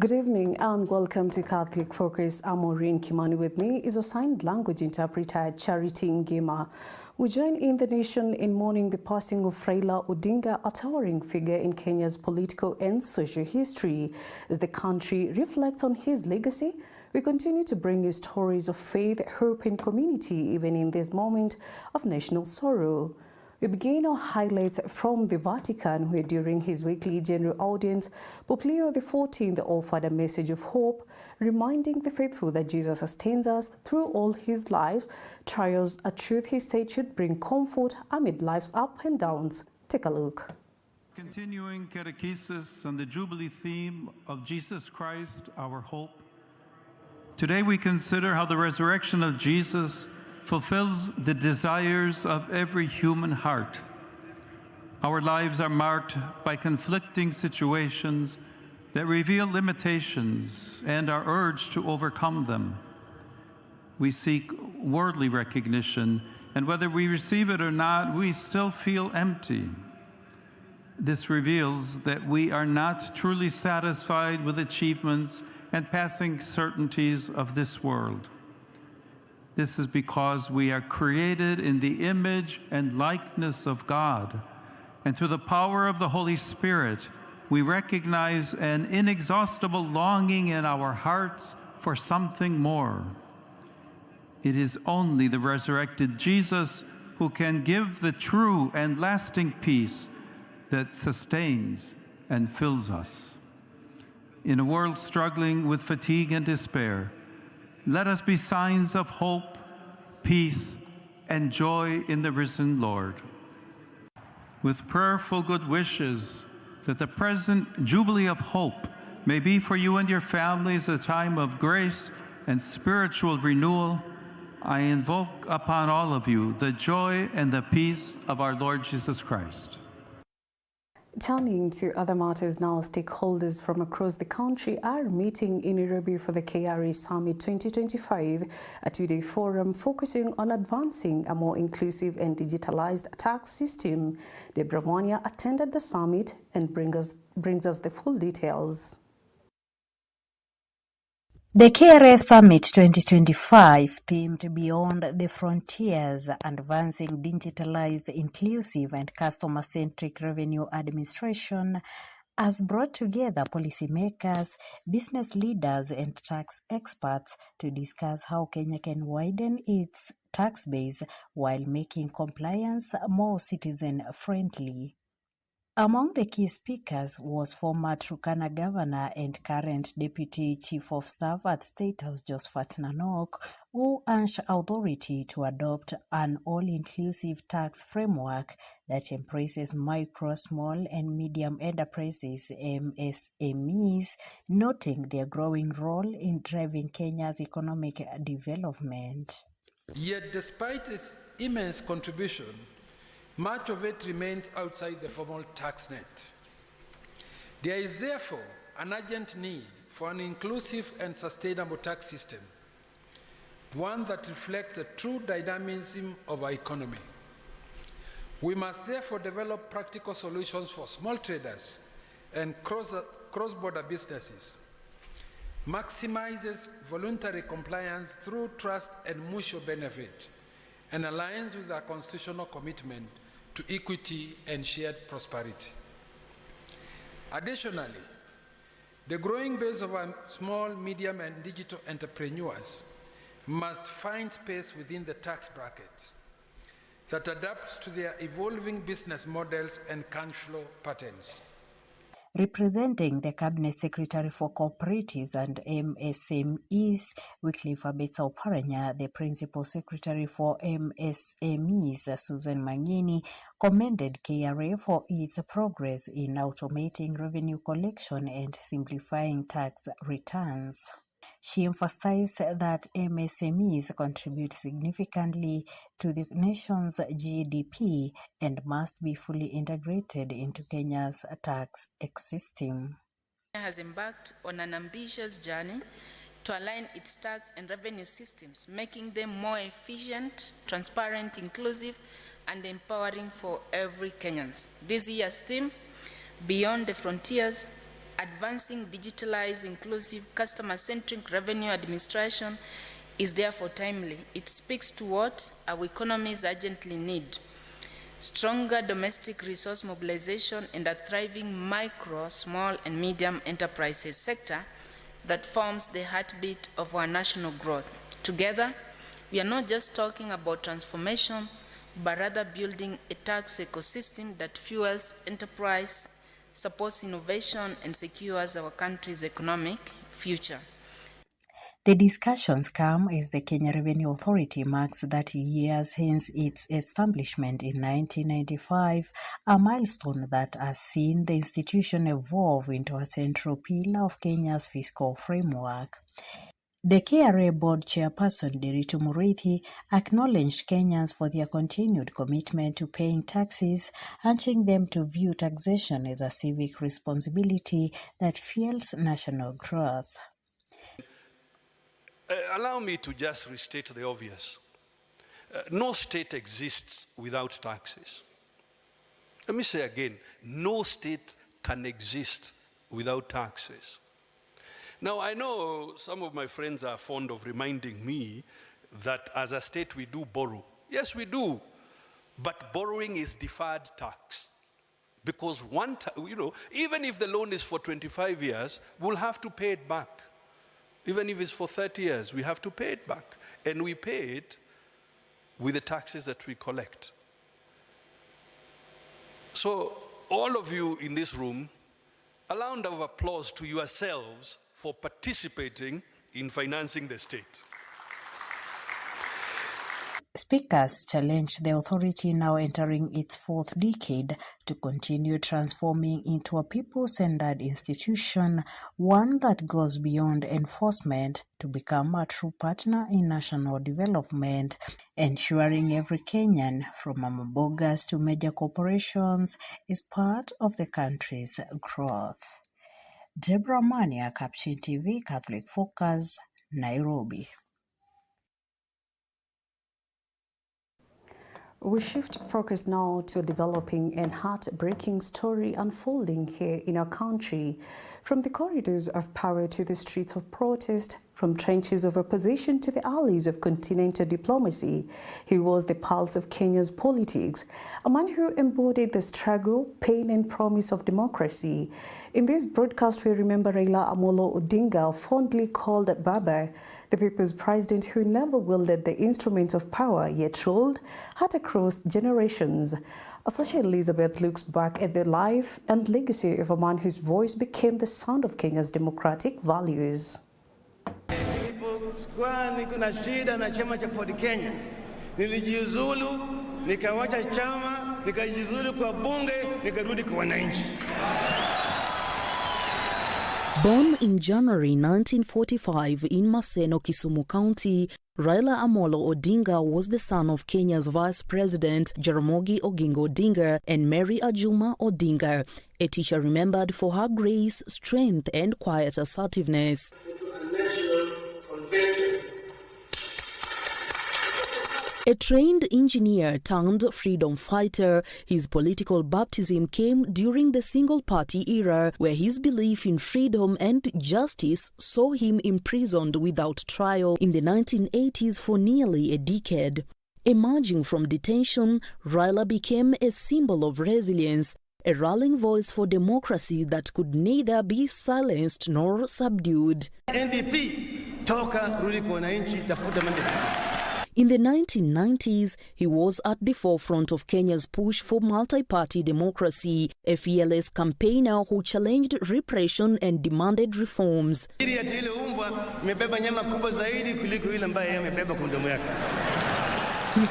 Good evening and welcome to Catholic Focus. I'm Maureen Kimani. With me is a sign language interpreter, Charity Ngima. We join in the nation in mourning the passing of Raila Odinga, a towering figure in Kenya's political and social history. As the country reflects on his legacy, we continue to bring you stories of faith, hope, and community, even in this moment of national sorrow. We begin our highlights from the Vatican, where during his weekly general audience, Pope Leo XIV offered a message of hope, reminding the faithful that Jesus sustains us through all his life, trials, a truth he said should bring comfort amid life's ups and downs. Take a look. Continuing catechesis on the Jubilee theme of Jesus Christ, our hope. Today we consider how the resurrection of Jesus fulfills the desires of every human heart. Our lives are marked by conflicting situations that reveal limitations and are urged to overcome them. We seek worldly recognition, and whether we receive it or not, we still feel empty. This reveals that we are not truly satisfied with achievements and passing certainties of this world. This is because we are created in the image and likeness of God, and through the power of the Holy Spirit, we recognize an inexhaustible longing in our hearts for something more. It is only the resurrected Jesus who can give the true and lasting peace that sustains and fills us. In a world struggling with fatigue and despair, let us be signs of hope, peace, and joy in the risen Lord. With prayerful good wishes that the present Jubilee of Hope may be for you and your families a time of grace and spiritual renewal, I invoke upon all of you the joy and the peace of our Lord Jesus Christ. Turning to other matters now, stakeholders from across the country are meeting in Nairobi for the KRA Summit 2025, a two-day forum focusing on advancing a more inclusive and digitalized tax system. Deborah Mwanya attended the summit and brings us the full details. The KRA Summit 2025, themed Beyond the Frontiers, Advancing Digitalized, Inclusive and Customer-Centric Revenue Administration, has brought together policymakers, business leaders and tax experts to discuss how Kenya can widen its tax base while making compliance more citizen-friendly. Among the key speakers was former Turkana Governor and current Deputy Chief of Staff at State House Josephat Nanok, who urged authority to adopt an all-inclusive tax framework that embraces micro, small and medium enterprises (MSMEs), noting their growing role in driving Kenya's economic development. Yet despite its immense contribution, much of it remains outside the formal tax net. There is therefore an urgent need for an inclusive and sustainable tax system, one that reflects the true dynamism of our economy. We must therefore develop practical solutions for small traders and cross-border businesses, maximizes voluntary compliance through trust and mutual benefit, and aligns with our constitutional commitment to equity and shared prosperity. Additionally, the growing base of our small, medium, and digital entrepreneurs must find space within the tax bracket that adapts to their evolving business models and cash flow patterns. Representing the Cabinet Secretary for Cooperatives and MSMEs, Wycliffe Abetsa Oparanya, the Principal Secretary for MSMEs, Susan Mangini, commended KRA for its progress in automating revenue collection and simplifying tax returns. She emphasized that MSMEs contribute significantly to the nation's GDP and must be fully integrated into Kenya's tax ecosystem. Kenya has embarked on an ambitious journey to align its tax and revenue systems, making them more efficient, transparent, inclusive, and empowering for every Kenyan. This year's theme, Beyond the Frontiers, advancing digitalized, inclusive, customer-centric revenue administration is therefore timely. It speaks to what our economies urgently need: stronger domestic resource mobilization and a thriving micro, small, and medium enterprises sector that forms the heartbeat of our national growth. Together, we are not just talking about transformation, but rather building a tax ecosystem that fuels enterprise, supports innovation, and secures our country's economic future. The discussions come as the Kenya Revenue Authority marks 30 years since its establishment in 1995, a milestone that has seen the institution evolve into a central pillar of Kenya's fiscal framework. The KRA Board Chairperson Diritu Muriithi acknowledged Kenyans for their continued commitment to paying taxes, urging them to view taxation as a civic responsibility that fuels national growth. Allow me to just restate the obvious. No state exists without taxes. Let me say again, no state can exist without taxes. Now, I know some of my friends are fond of reminding me that as a state we do borrow. Yes, we do, but borrowing is deferred tax. Because even if the loan is for 25 years, we'll have to pay it back. Even if it's for 30 years, we have to pay it back. And we pay it with the taxes that we collect. So all of you in this room, a round of applause to yourselves for participating in financing the state. Speakers challenged the authority, now entering its fourth decade, to continue transforming into a people-centered institution, one that goes beyond enforcement to become a true partner in national development, ensuring every Kenyan, from Amabogas to major corporations, is part of the country's growth. Deborah Mania, Capuchin TV, Catholic Focus, Nairobi. We shift focus now to a developing and heartbreaking story unfolding here in our country. From the corridors of power to the streets of protest, from trenches of opposition to the alleys of continental diplomacy, he was the pulse of Kenya's politics, a man who embodied the struggle, pain, and promise of democracy. In this broadcast, we remember Raila Odinga, fondly called Baba, the people's president who never wielded the instruments of power, yet ruled heart across generations. Associate Elizabeth looks back at the life and legacy of a man whose voice became the sound of Kenya's democratic values. Nilipokuwa niko na shida na chama cha Ford Kenya, nilijiuzulu, nikawacha chama, nikajiuzulu kwa bunge, nikarudi kwa wananchi. Born in January 1945 in Maseno, Kisumu County, Raila Amolo Odinga was the son of Kenya's Vice President Jaramogi Oginga Odinga and Mary Ajuma Odinga, a teacher remembered for her grace, strength, and quiet assertiveness. A trained engineer turned freedom fighter, his political baptism came during the single-party era, where his belief in freedom and justice saw him imprisoned without trial in the 1980s for nearly a decade. Emerging from detention, Raila became a symbol of resilience, a rallying voice for democracy that could neither be silenced nor subdued. NDP, toka rudi kwa wananchi, tafuta mandate. In the 1990s, he was at the forefront of Kenya's push for multi-party democracy, a fearless campaigner who challenged repression and demanded reforms. His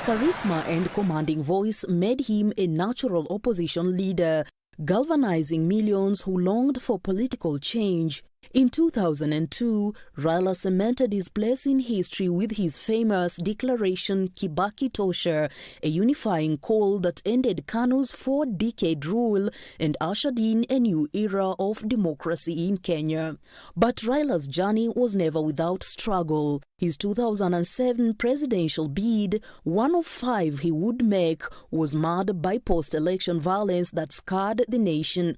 charisma and commanding voice made him a natural opposition leader, galvanizing millions who longed for political change. In 2002, Raila cemented his place in history with his famous declaration Kibaki Tosha, a unifying call that ended KANU's 4-decade rule and ushered in a new era of democracy in Kenya. But Raila's journey was never without struggle. His 2007 presidential bid, one of 5 he would make, was marred by post-election violence that scarred the nation.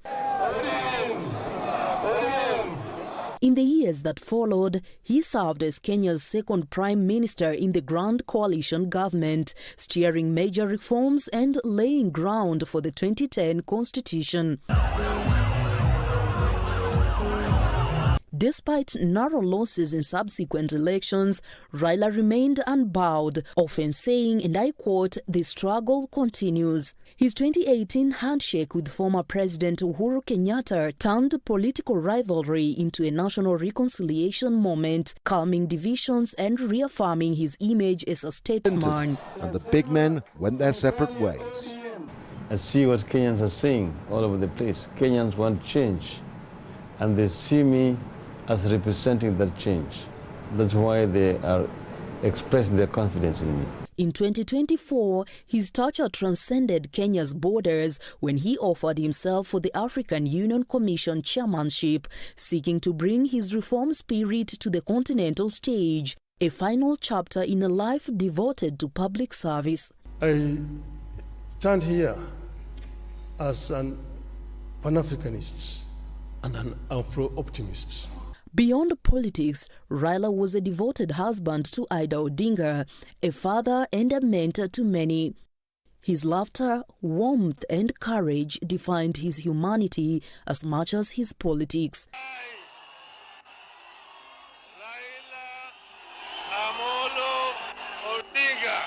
In the years that followed, he served as Kenya's second prime minister in the Grand Coalition government, steering major reforms and laying ground for the 2010 constitution. Despite narrow losses in subsequent elections, Raila remained unbowed, often saying, and I quote, "The struggle continues." His 2018 handshake with former President Uhuru Kenyatta turned political rivalry into a national reconciliation moment, calming divisions and reaffirming his image as a statesman. And the big men went their separate ways. I see what Kenyans are saying all over the place. Kenyans want change, and they see me as representing that change. That's why they are expressing their confidence in me. In 2024, his stature transcended Kenya's borders when he offered himself for the African Union Commission chairmanship, seeking to bring his reform spirit to the continental stage, a final chapter in a life devoted to public service. I stand here as an Pan-Africanist and an Afro-optimist. Beyond politics, Raila was a devoted husband to Ida Odinga, a father and a mentor to many. His laughter, warmth and courage defined his humanity as much as his politics. Raila Amolo Odinga,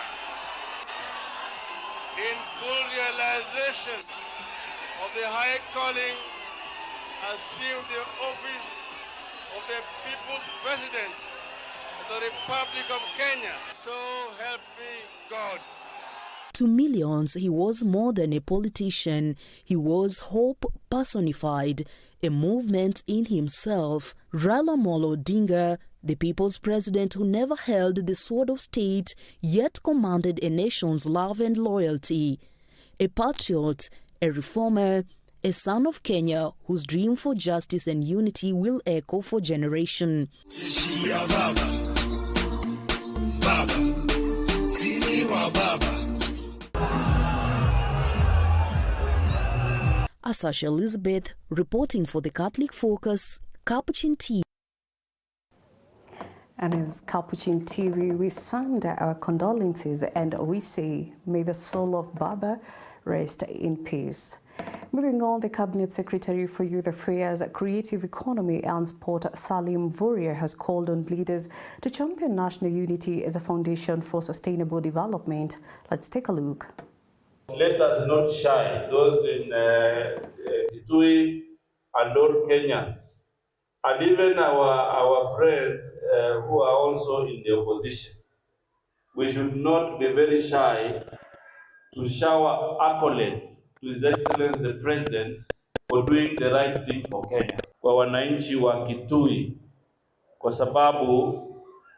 in full realization of the high calling, assumed the office of the People's President of the Republic of Kenya. So help me God. To millions, he was more than a politician. He was hope personified, a movement in himself. Raila Amolo Odinga, the people's president who never held the sword of state, yet commanded a nation's love and loyalty. A patriot, a reformer, a son of Kenya whose dream for justice and unity will echo for generations. Asasha Elizabeth, reporting for the Catholic Focus, Capuchin TV. And as Capuchin TV, we send our condolences and we say, may the soul of Baba rest in peace. Moving on, the Cabinet Secretary for Youth Affairs, Creative Economy and Sport, Salim Vuria, has called on leaders to champion national unity as a foundation for sustainable development. Let's take a look. Let us not shy. Those in Kitui and all Kenyans, and even our friends who are also in the opposition, we should not be very shy to shower accolades to His Excellency the President for doing the right thing for Kenya, kwa wananchi wa Kitui, kwa sababu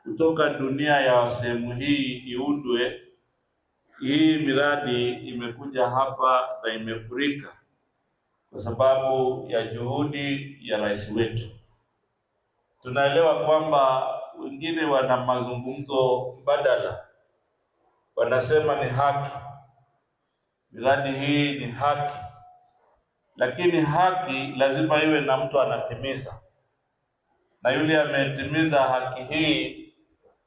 kutoka dunia ya sehemu hii iundwe, hii miradi imekuja hapa na imefurika kwa sababu ya juhudi ya rais wetu. Tunaelewa kwamba wengine wana mazungumzo mbadala, wanasema ni haki, miradi hii ni haki, lakini haki lazima iwe na mtu anatimiza, na yule ametimiza haki hii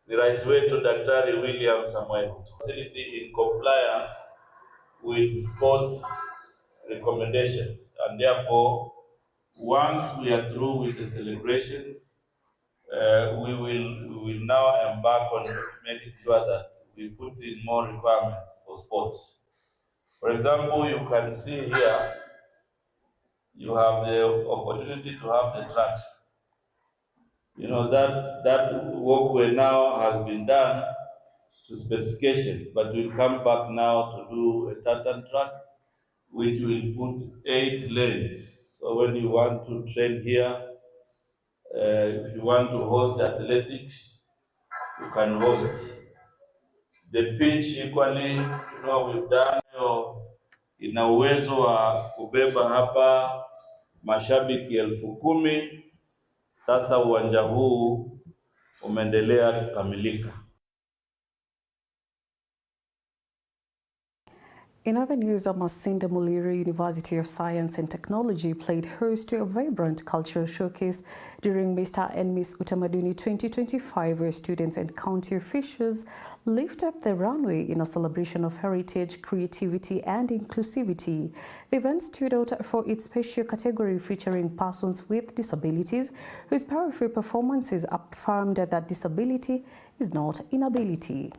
ni rais wetu Daktari William Samoei Ruto. Facility in compliance with sports recommendations, and therefore once we are through with the celebrations, we will now embark on making sure that we put in more requirements for sports. For example, you can see here, you have the opportunity to have the tracks. You know, that walkway now has been done to specification, but we'll come back now to do a tartan track, which will put 8 lanes. So when you want to train here, if you want to host athletics, you can host. The pitch equally, you know, we've done ina uwezo wa kubeba hapa mashabiki 10,000. Sasa uwanja huu umeendelea kukamilika. In other news, Masinde Muliro University of Science and Technology played host to a vibrant cultural showcase during Mr. and Miss Utamaduni 2025, where students and county officials lift up the runway in a celebration of heritage, creativity, and inclusivity. The event stood out for its special category featuring persons with disabilities, whose powerful performances affirmed that disability is not inability.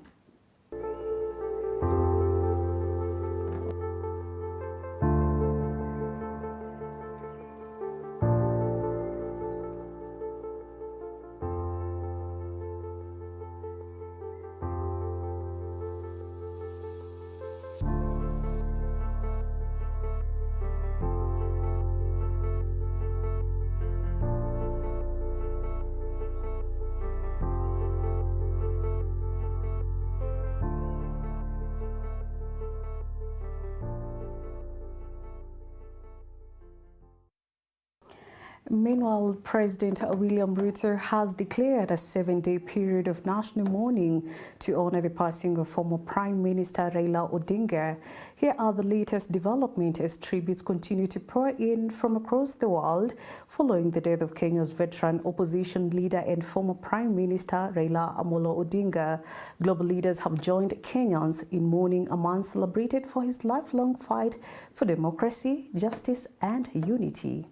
Meanwhile, President William Ruto has declared a 7-day period of national mourning to honor the passing of former Prime Minister Raila Odinga. Here are the latest developments as tributes continue to pour in from across the world following the death of Kenya's veteran opposition leader and former Prime Minister Raila Amolo Odinga. Global leaders have joined Kenyans in mourning a man celebrated for his lifelong fight for democracy, justice, and unity.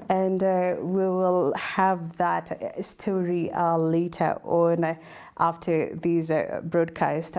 And we will have that story later on after this broadcast.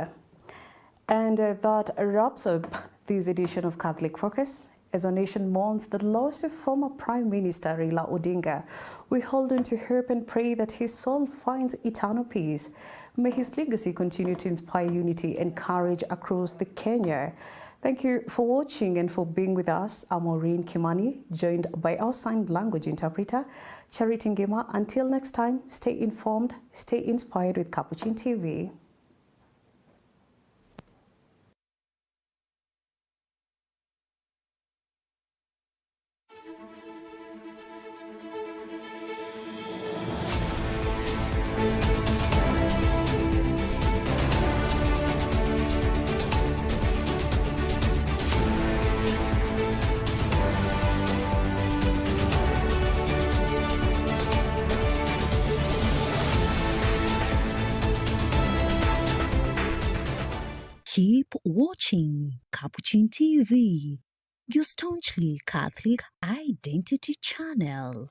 And that wraps up this edition of Catholic Focus. As our nation mourns the loss of former Prime Minister Raila Odinga, we hold on to hope and pray that his soul finds eternal peace. May his legacy continue to inspire unity and courage across the Kenya. Thank you for watching and for being with us. I'm Maureen Kimani, joined by our sign language interpreter, Charity Ngema. Until next time, stay informed, stay inspired with Capuchin TV. Keep watching Capuchin TV, your staunchly Catholic identity channel.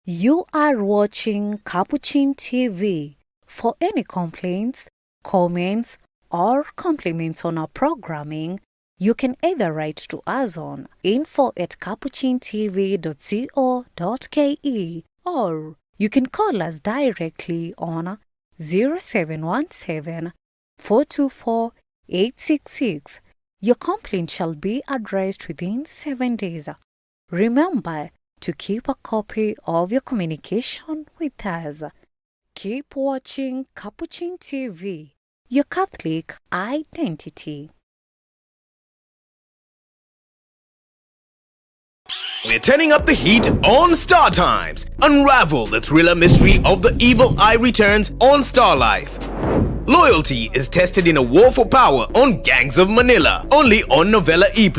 You are watching Capuchin TV. For any complaints, comments, or compliments on our programming, you can either write to us on info@capuchintv.co.ke or you can call us directly on 0717 424 866. Your complaint shall be addressed within 7 days. Remember to keep a copy of your communication with us. Keep watching Capuchin TV, your Catholic identity. We're turning up the heat on Star Times. Unravel the thriller mystery of The Evil Eye Returns on Star Life. Loyalty is tested in a war for power on Gangs of Manila, only on Novella E+.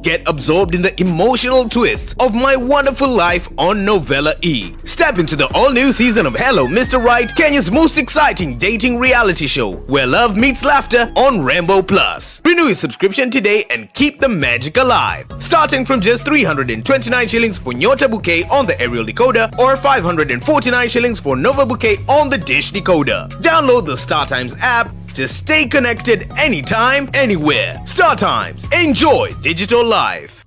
Get absorbed in the emotional twists of My Wonderful Life on Novella E. Step into the all-new season of Hello, Mr. Right, Kenya's most exciting dating reality show, where love meets laughter on Rainbow Plus. Renew your subscription today and keep the magic alive. Starting from just 329 shillings for Nyota Bouquet on the aerial decoder or 549 shillings for Nova Bouquet on the dish decoder. Download the Star Times app to stay connected anytime, anywhere. Star Times. Enjoy digital life.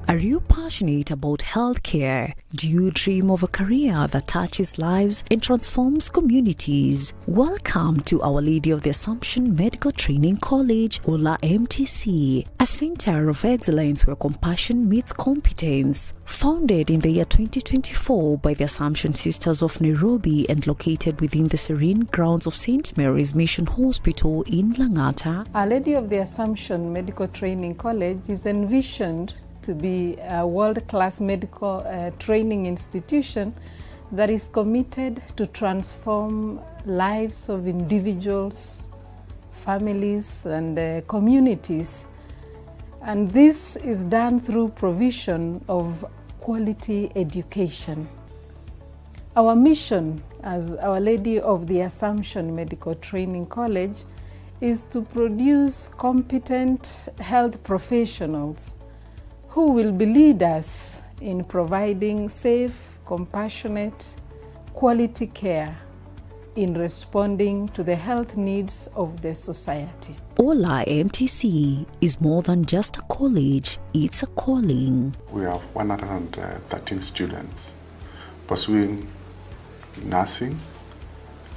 Are you passionate passionate about healthcare? Do you dream of a career that touches lives and transforms communities? Welcome to Our Lady of the Assumption Medical Training College, Ola MTC, a center of excellence where compassion meets competence. Founded in the year 2024 by the Assumption Sisters of Nairobi and located within the serene grounds of St. Mary's Mission Hospital in Lang'ata, Our Lady of the Assumption Medical Training College is envisioned to be a world-class medical training institution that is committed to transform lives of individuals, families, and communities. And this is done through provision of quality education. Our mission as Our Lady of the Assumption Medical Training College is to produce competent health professionals who will be leaders in providing safe, compassionate, quality care in responding to the health needs of the society. Ola MTC is more than just a college, it's a calling. We have 113 students pursuing nursing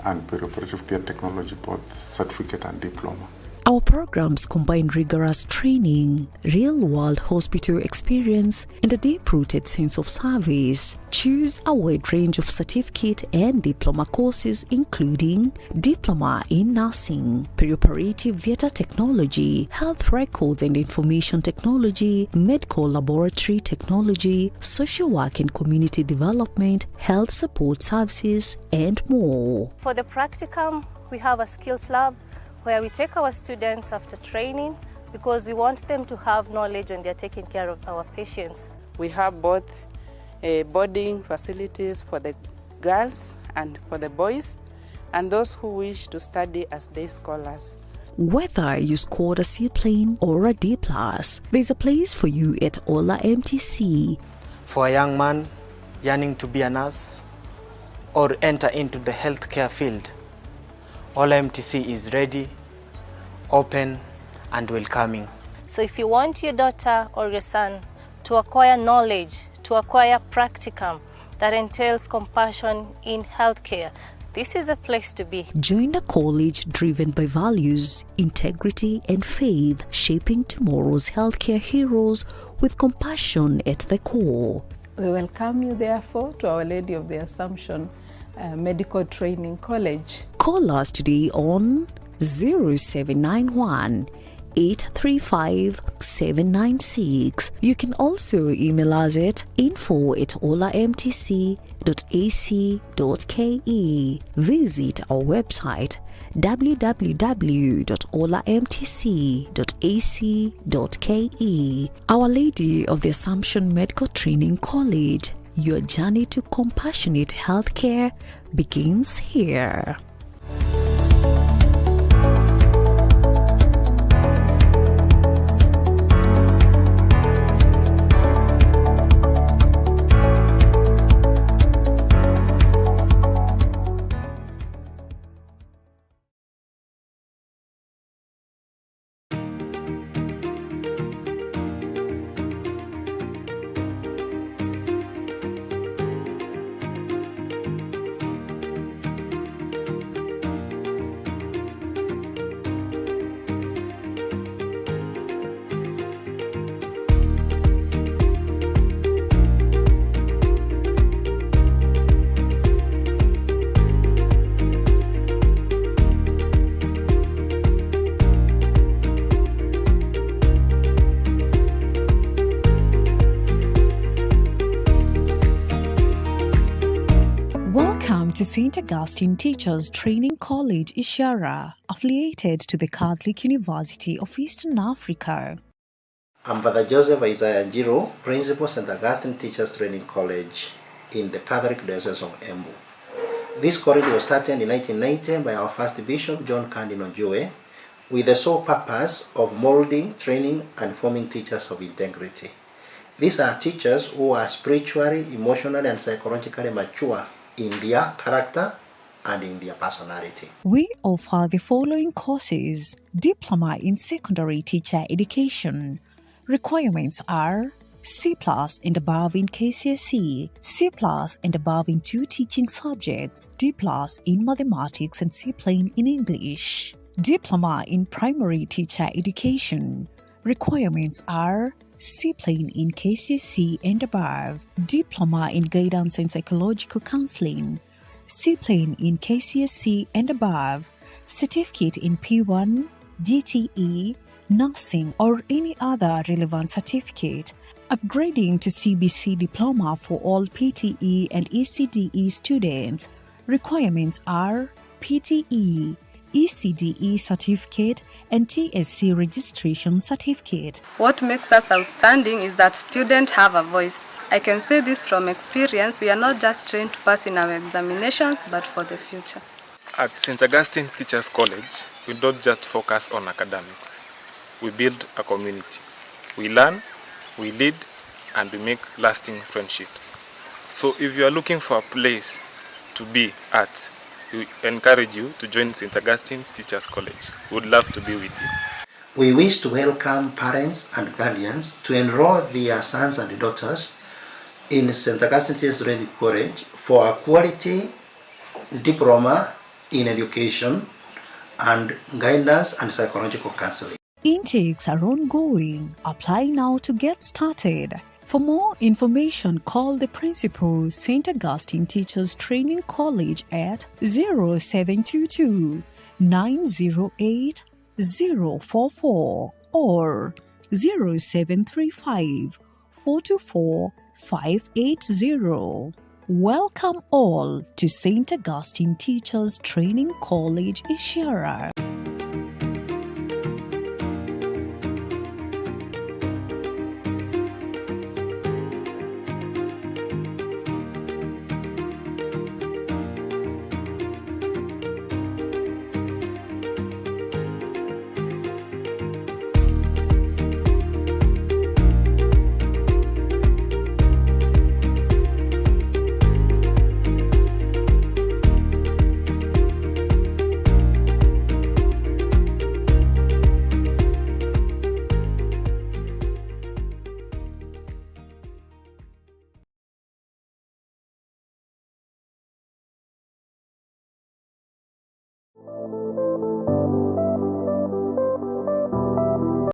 and perioperative theatre technology, both certificate and diploma. Our programs combine rigorous training, real-world hospital experience, and a deep-rooted sense of service. Choose a wide range of certificate and diploma courses including Diploma in Nursing, Perioperative Theatre Technology, Health Records and Information Technology, Medical Laboratory Technology, Social Work and Community Development, Health Support Services, and more. For the practicum, we have a skills lab where we take our students after training because we want them to have knowledge when they're taking care of our patients. We have both boarding facilities for the girls and for the boys, and those who wish to study as day scholars. Whether you scored a C+ or a D+, there's a place for you at Ola MTC. For a young man yearning to be a nurse or enter into the healthcare field, Ola MTC is ready, open, and welcoming. So if you want your daughter or your son to acquire knowledge, to acquire practicum that entails compassion in healthcare, this is a place to be. Join a college driven by values, integrity, and faith, shaping tomorrow's healthcare heroes with compassion at the core. We welcome you, therefore, to Our Lady of the Assumption Medical Training College. Call us today on 0791 835 796. You can also email us at info@olamtc.ac.ke. Visit our website www.olamtc.ac.ke. Our Lady of the Assumption Medical Training College. Your journey to compassionate healthcare begins here. To St. Augustine Teachers Training College, Ishara, affiliated to the Catholic University of Eastern Africa. I'm Father Joseph Isaiah Njiro, Principal St. Augustine Teachers Training College in the Catholic Diocese of Embu. This college was started in 1990 by our first Bishop, John Cardinal Joe, with the sole purpose of molding, training, and forming teachers of integrity. These are teachers who are spiritually, emotionally, and psychologically mature in their character and in their personality. We offer the following courses: Diploma in Secondary Teacher Education. Requirements are C+ and above in KCSE, C+ and above in 2 teaching subjects, D+ in mathematics and C plain in English. Diploma in primary teacher education. Requirements are C plain in KCSE and above, Diploma in guidance and psychological counseling, C plain in KCSE and above, certificate in P1, GTE, nursing or any other relevant certificate, upgrading to CBC diploma for all PTE and ECDE students. Requirements are PTE, ECDE certificate and TSC registration certificate. What makes us outstanding is that students have a voice. I can say this from experience. We are not just trained to pass in our examinations, but for the future. At St. Augustine's Teachers College, we don't just focus on academics. We build a community. We learn, we lead, and we make lasting friendships. So if you are looking for a place to be at, we encourage you to join St. Augustine's Teachers College. We would love to be with you. We wish to welcome parents and guardians to enroll their sons and daughters in St. Augustine's Teachers Training College for a quality diploma in education and guidance and psychological counseling. Intakes are ongoing. Apply now to get started. For more information, call the principal, St. Augustine Teachers Training College at 0722 908 044 or 0735 424 580. Welcome all to St. Augustine Teachers Training College, Ishara.